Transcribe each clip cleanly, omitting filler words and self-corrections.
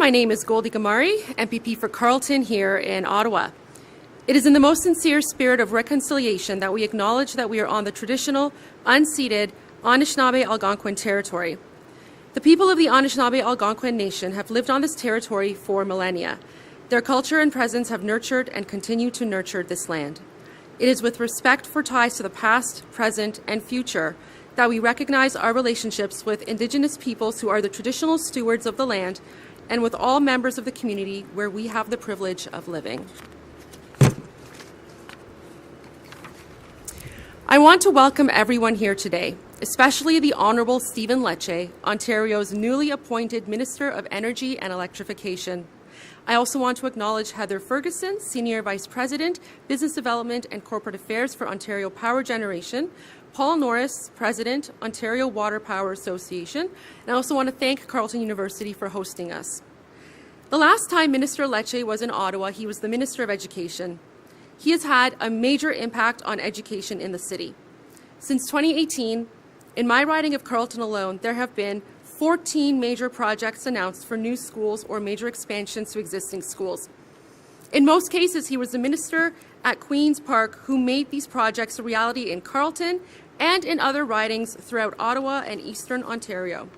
my name is Goldie Gamari, MPP for Carleton here in Ottawa. It is in the most sincere spirit of reconciliation that we acknowledge that we are on the traditional, unceded Anishinaabe Algonquin territory. The people of the Anishinaabe Algonquin Nation have lived on this territory for millennia. Their culture and presence have nurtured and continue to nurture this land. It is with respect for ties to the past, present, and future that we recognize our relationships with Indigenous peoples who are the traditional stewards of the land and with all members of the community where we have the privilege of living. I want to welcome everyone here today, especially the Honourable Stephen Lecce, Ontario's newly appointed Minister of Energy and Electrification. I also want to acknowledge Heather Ferguson, Senior Vice President, Business Development and Corporate Affairs for Ontario Power Generation, Paul Norris, President, Ontario Water Power Association, and I also want to thank Carleton University for hosting us. The last time Minister Lecce was in Ottawa, he was the Minister of Education. He has had a major impact on education in the city. Since 2018, in my riding of Carleton alone, there have been 14 major projects announced for new schools or major expansions to existing schools. In most cases, he was the minister at Queen's Park who made these projects a reality in Carleton and in other ridings throughout Ottawa and Eastern Ontario.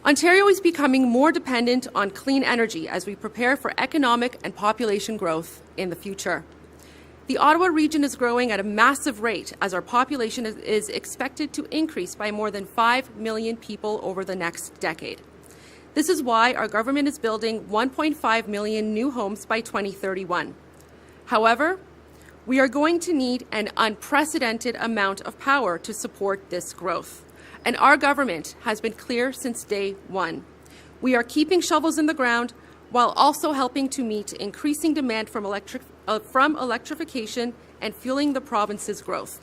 Ontario is becoming more dependent on clean energy as we prepare for economic and population growth in the future. The Ottawa region is growing at a massive rate as our population is expected to increase by more than 5 million people over the next decade. This is why our government is building 1.5 million new homes by 2031. However, we are going to need an unprecedented amount of power to support this growth. And our government has been clear since day one. We are keeping shovels in the ground while also helping to meet increasing demand from electrification and fueling the province's growth.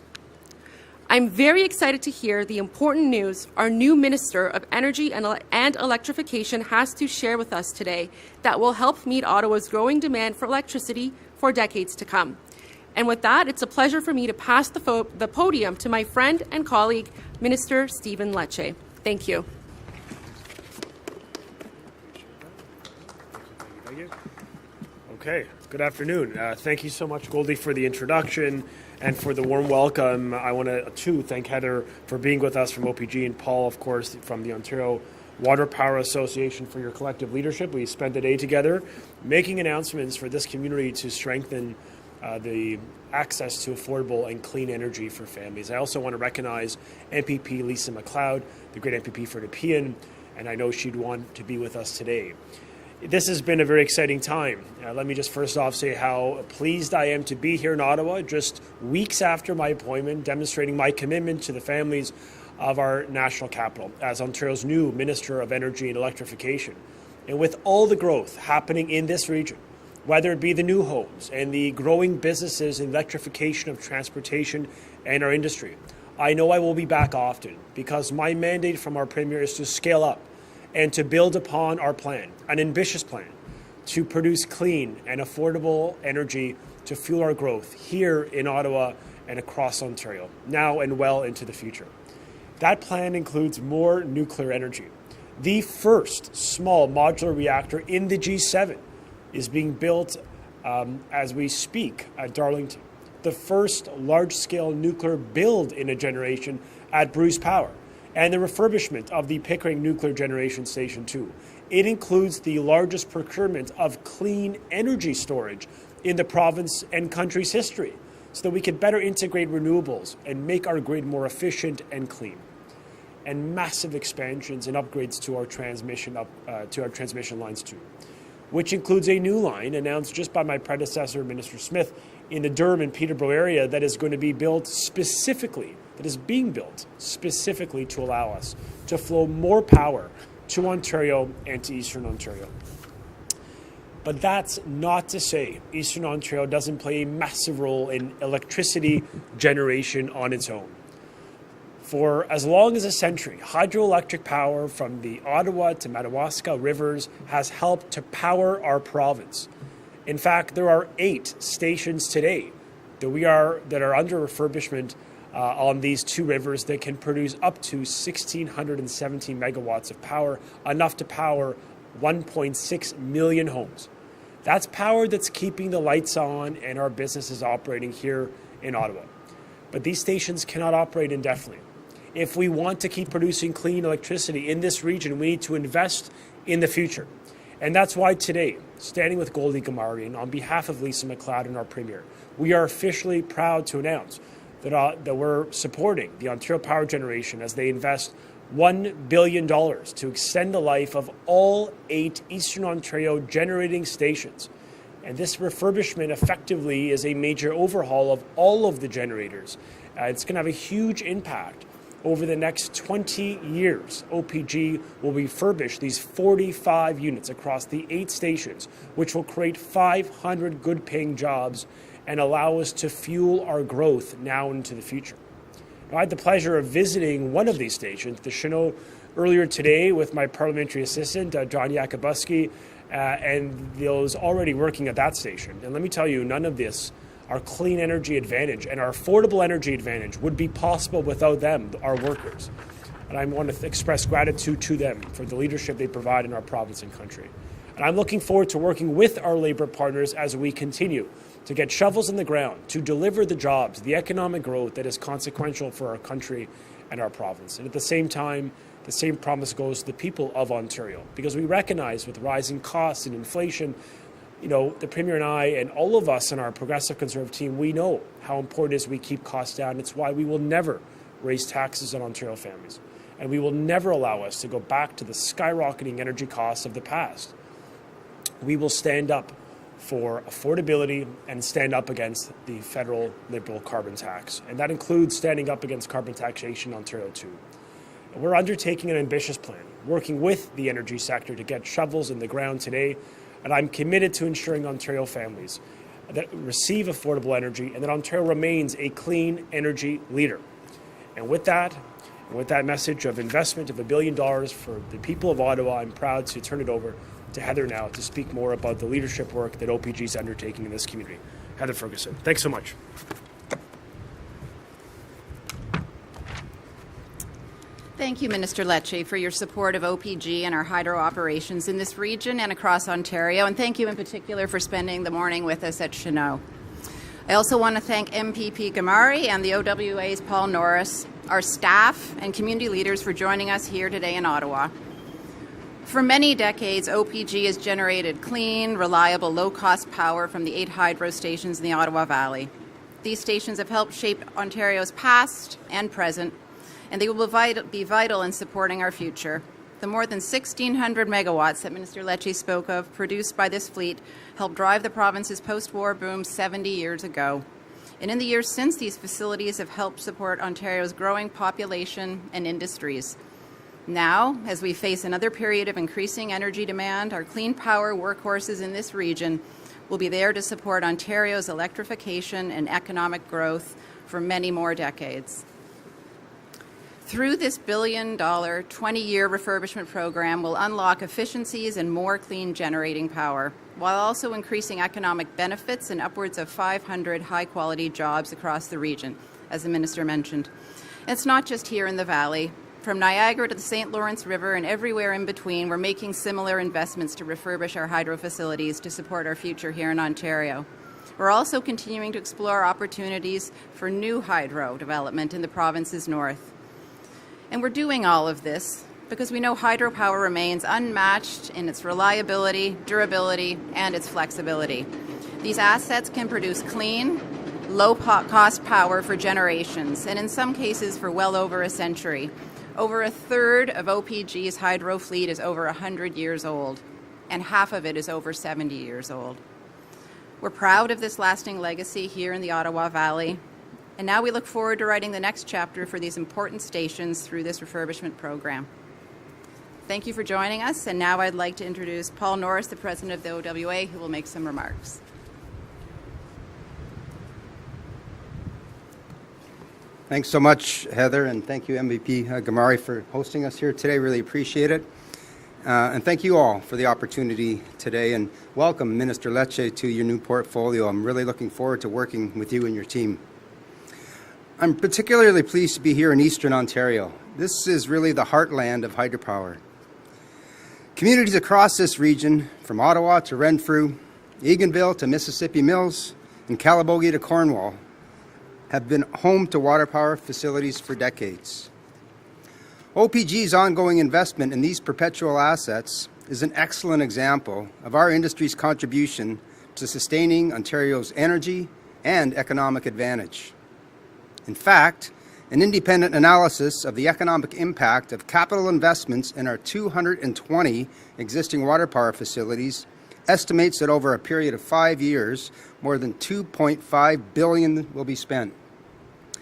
I'm very excited to hear the important news our new Minister of Energy and Electrification has to share with us today that will help meet Ottawa's growing demand for electricity for decades to come. And with that, it's a pleasure for me to pass the podium to my friend and colleague, Minister Stephen Lecce. Thank you. Okay, good afternoon. Thank you so much, Goldie, for the introduction and for the warm welcome. I want to thank Heather for being with us from OPG and Paul, of course, from the Ontario Water Power Association for your collective leadership. We spent the day together making announcements for this community to strengthen the access to affordable and clean energy for families. I also want to recognize MPP Lisa MacLeod, the great MPP for Nepean, and I know she'd want to be with us today. This has been a very exciting time. Let me just first off say how pleased I am to be here in Ottawa just weeks after my appointment, demonstrating my commitment to the families of our national capital as Ontario's new Minister of Energy and Electrification. And with all the growth happening in this region, whether it be the new homes and the growing businesses in electrification of transportation and our industry, I know I will be back often because my mandate from our Premier is to scale up and to build upon our plan, an ambitious plan, to produce clean and affordable energy to fuel our growth here in Ottawa and across Ontario, now and well into the future. That plan includes more nuclear energy. The first small modular reactor in the G7 is being built as we speak at Darlington. The first large-scale nuclear build in a generation at Bruce Power, and the refurbishment of the Pickering Nuclear Generation Station 2. It includes the largest procurement of clean energy storage in the province and country's history, so that we can better integrate renewables and make our grid more efficient and clean. And massive expansions and upgrades to our transmission lines too, which includes a new line announced just by my predecessor, Minister Smith, in the Durham and Peterborough area that is going to be built specifically, that is being built specifically to allow us to flow more power to Ontario and to Eastern Ontario. But that's not to say Eastern Ontario doesn't play a massive role in electricity generation on its own. For as long as a century, hydroelectric power from the Ottawa to Madawaska rivers has helped to power our province. In fact, there are 8 stations today that are under refurbishment on these 2 rivers that can produce up to 1,617 megawatts of power, enough to power 1.6 million homes. That's power that's keeping the lights on and our businesses operating here in Ottawa. But these stations cannot operate indefinitely. If we want to keep producing clean electricity in this region, we need to invest in the future. And that's why today, standing with Goldie Gamari and on behalf of Lisa MacLeod and our Premier, we are officially proud to announce that we're supporting the Ontario Power Generation as they invest $1 billion to extend the life of all 8 Eastern Ontario generating stations. And this refurbishment effectively is a major overhaul of all of the generators. It's going to have a huge impact. Over the next 20 years, OPG will refurbish these 45 units across the 8 stations, which will create 500 good-paying jobs and allow us to fuel our growth now into the future. Now, I had the pleasure of visiting one of these stations, the Chinook, earlier today with my parliamentary assistant, John Yakubuski, and those already working at that station. And let me tell you, none of this, our clean energy advantage and our affordable energy advantage, would be possible without them, our workers. And I want to express gratitude to them for the leadership they provide in our province and country. And I'm looking forward to working with our Labour partners as we continue to get shovels in the ground, to deliver the jobs, the economic growth that is consequential for our country and our province. And at the same time, the same promise goes to the people of Ontario, because we recognize with rising costs and inflation, the Premier and I and all of us in our Progressive Conservative team, we know how important it is we keep costs down. It's why we will never raise taxes on Ontario families. And we will never allow us to go back to the skyrocketing energy costs of the past. We will stand up for affordability and stand up against the federal Liberal carbon tax. And that includes standing up against carbon taxation in Ontario too. And we're undertaking an ambitious plan, working with the energy sector to get shovels in the ground today. And I'm committed to ensuring Ontario families that receive affordable energy and that Ontario remains a clean energy leader. And with that message of investment of $1 billion for the people of Ottawa, I'm proud to turn it over to Heather now to speak more about the leadership work that OPG is undertaking in this community. Heather Ferguson, thanks so much. Thank you, Minister Lecce, for your support of OPG and our hydro operations in this region and across Ontario. And thank you in particular for spending the morning with us at Chinook. I also want to thank MPP Gamari and the OWA's Paul Norris, our staff and community leaders for joining us here today in Ottawa. For many decades, OPG has generated clean, reliable, low-cost power from the 8 hydro stations in the Ottawa Valley. These stations have helped shape Ontario's past and present, and they will be vital in supporting our future. The more than 1,600 megawatts that Minister Lecce spoke of, produced by this fleet, helped drive the province's post-war boom 70 years ago. And in the years since, these facilities have helped support Ontario's growing population and industries. Now, as we face another period of increasing energy demand, our clean power workhorses in this region will be there to support Ontario's electrification and economic growth for many more decades. Through this $1 billion 20-year refurbishment program, we'll unlock efficiencies and more clean generating power, while also increasing economic benefits and upwards of 500 high-quality jobs across the region, as the Minister mentioned. And it's not just here in the Valley. From Niagara to the St. Lawrence River and everywhere in between, we're making similar investments to refurbish our hydro facilities to support our future here in Ontario. We're also continuing to explore opportunities for new hydro development in the province's north. And we're doing all of this because we know hydropower remains unmatched in its reliability, durability, and its flexibility. These assets can produce clean, low-cost power for generations, and in some cases for well over a century. Over a third of OPG's hydro fleet is over 100 years old, and half of it is over 70 years old. We're proud of this lasting legacy here in the Ottawa Valley, and now we look forward to writing the next chapter for these important stations through this refurbishment program. Thank you for joining us, and now I'd like to introduce Paul Norris, the President of the OWA, who will make some remarks. Thanks so much, Heather, and thank you, MVP Gamari, for hosting us here today. Really appreciate it. And thank you all for the opportunity today, and welcome, Minister Lecce, to your new portfolio. I'm really looking forward to working with you and your team. I'm particularly pleased to be here in Eastern Ontario. This is really the heartland of hydropower. Communities across this region, from Ottawa to Renfrew, Eganville to Mississippi Mills, and Calabogie to Cornwall, have been home to water power facilities for decades. OPG's ongoing investment in these perpetual assets is an excellent example of our industry's contribution to sustaining Ontario's energy and economic advantage. In fact, an independent analysis of the economic impact of capital investments in our 220 existing water power facilities estimates that over a period of 5 years, more than $2.5 billion will be spent,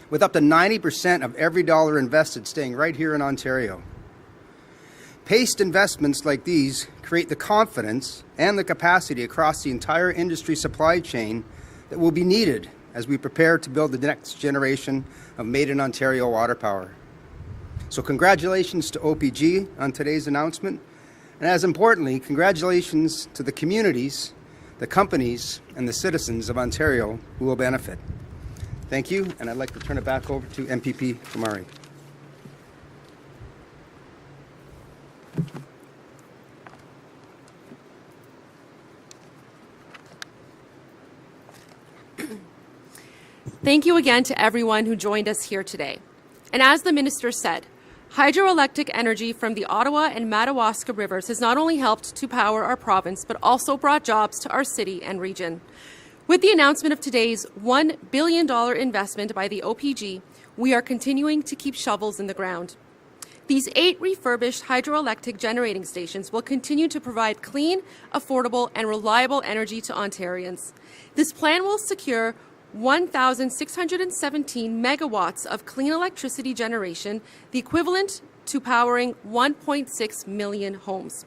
with up to 90% of every dollar invested staying right here in Ontario. Paced investments like these create the confidence and the capacity across the entire industry supply chain that will be needed as we prepare to build the next generation of made-in-Ontario water power. So congratulations to OPG on today's announcement, and as importantly, congratulations to the communities, the companies, and the citizens of Ontario who will benefit. Thank you, and I'd like to turn it back over to MPP Kumari. Thank you again to everyone who joined us here today. And as the Minister said, hydroelectric energy from the Ottawa and Madawaska rivers has not only helped to power our province, but also brought jobs to our city and region. With the announcement of today's $1 billion investment by the OPG, we are continuing to keep shovels in the ground. These 8 refurbished hydroelectric generating stations will continue to provide clean, affordable, and reliable energy to Ontarians. This plan will secure 1,617 megawatts of clean electricity generation, the equivalent to powering 1.6 million homes.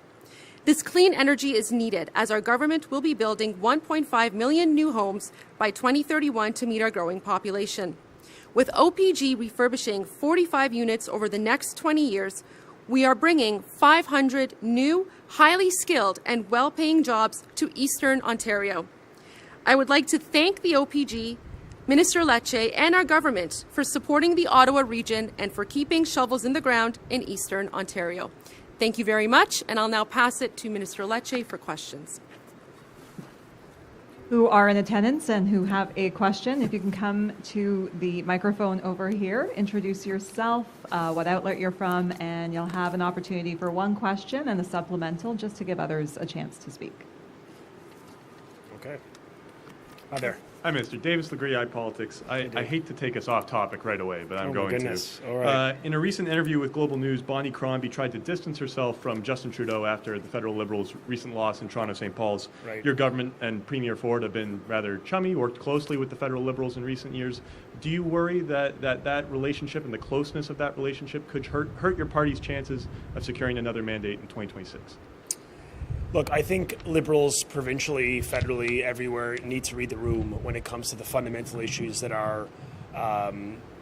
This clean energy is needed as our government will be building 1.5 million new homes by 2031 to meet our growing population. With OPG refurbishing 45 units over the next 20 years, we are bringing 500 new, highly skilled and well-paying jobs to Eastern Ontario. I would like to thank the OPG, Minister Lecce, and our government for supporting the Ottawa region and for keeping shovels in the ground in Eastern Ontario. Thank you very much, and I'll now pass it to Minister Lecce for questions. Who are in attendance and who have a question, if you can come to the microphone over here, introduce yourself, what outlet you're from, and you'll have an opportunity for one question and a supplemental just to give others a chance to speak. Okay. Hi there. Hi, Mr. Davis Legree, iPolitics. I hate to take us off topic right away, but I'm going to. All right. In a recent interview with Global News, Bonnie Crombie tried to distance herself from Justin Trudeau after the Federal Liberals' recent loss in Toronto St. Paul's. Right. Your government and Premier Ford have been rather chummy, worked closely with the Federal Liberals in recent years. Do you worry that relationship and the closeness of that relationship could hurt your party's chances of securing another mandate in 2026? Look, I think Liberals provincially, federally, everywhere need to read the room when it comes to the fundamental issues that are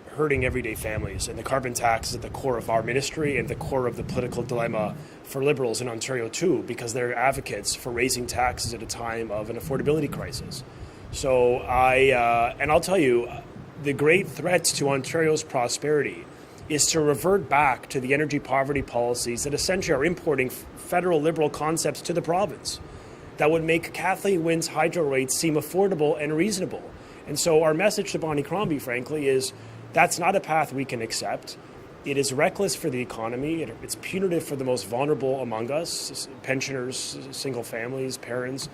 hurting everyday families. And the carbon tax is at the core of our ministry and the core of the political dilemma for Liberals in Ontario too, because they're advocates for raising taxes at a time of an affordability crisis. So I'll tell you, the great threat to Ontario's prosperity is to revert back to the energy poverty policies that essentially are importing federal Liberal concepts to the province that would make Kathleen Wynne's hydro rates seem affordable and reasonable. And so our message to Bonnie Crombie, frankly, is that's not a path we can accept. It is reckless for the economy. It's punitive for the most vulnerable among us, pensioners, single families, parents,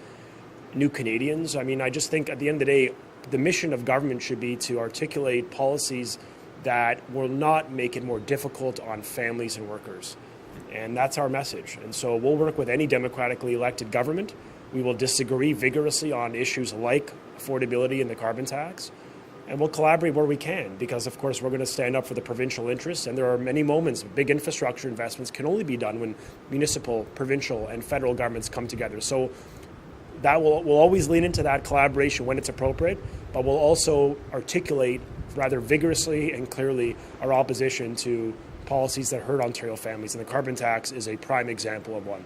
new Canadians. I mean, I just think at the end of the day, the mission of government should be to articulate policies that will not make it more difficult on families and workers. And that's our message. And so we'll work with any democratically elected government. We will disagree vigorously on issues like affordability and the carbon tax. And we'll collaborate where we can because, of course, we're going to stand up for the provincial interests. And there are many moments big infrastructure investments can only be done when municipal, provincial, and federal governments come together. So that we'll always lean into that collaboration when it's appropriate, but we'll also articulate rather vigorously and clearly our opposition to policies that hurt Ontario families, and the carbon tax is a prime example of one.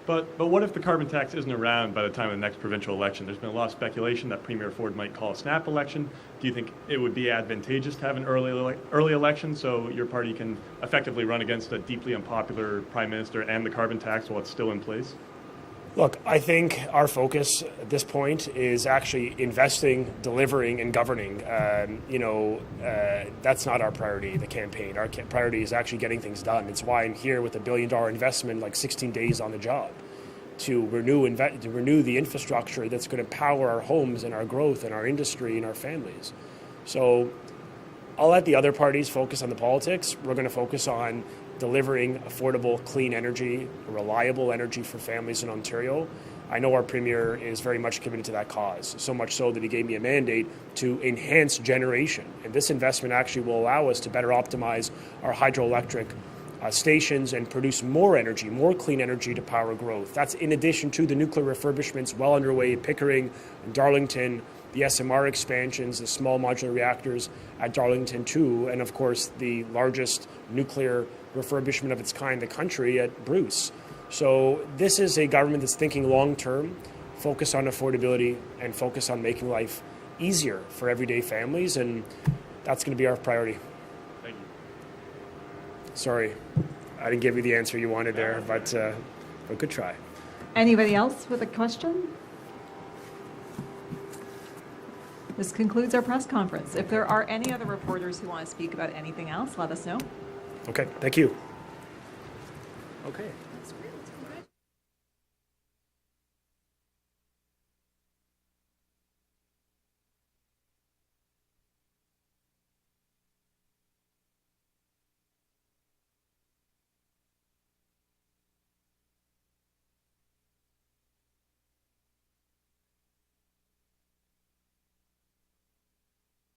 But what if the carbon tax isn't around by the time of the next provincial election? There's been a lot of speculation that Premier Ford might call a snap election. Do you think it would be advantageous to have an early election so your party can effectively run against a deeply unpopular prime minister and the carbon tax while it's still in place? Look, I think our focus at this point is actually investing, delivering, and governing. That's not our priority, the campaign. Our priority is actually getting things done. It's why I'm here with $1 billion investment, like 16 days on the job, to renew the infrastructure that's going to power our homes and our growth and our industry and our families. So I'll let the other parties focus on the politics. We're going to focus on delivering affordable, clean energy, reliable energy for families in Ontario. I know our Premier is very much committed to that cause, so much so that he gave me a mandate to enhance generation. And this investment actually will allow us to better optimize our hydroelectric stations and produce more energy, more clean energy to power growth. That's in addition to the nuclear refurbishments well underway at Pickering and Darlington, the SMR expansions, the small modular reactors at Darlington 2, and of course the largest nuclear refurbishment of its kind in the country at Bruce. So this is a government that's thinking long-term, focused on affordability and focused on making life easier for everyday families, and that's going to be our priority. Thank you. Sorry, I didn't give you the answer you wanted there, but good try. Anybody else with a question? This concludes our press conference. If there are any other reporters who want to speak about anything else, let us know. Okay, thank you. Okay. That's great.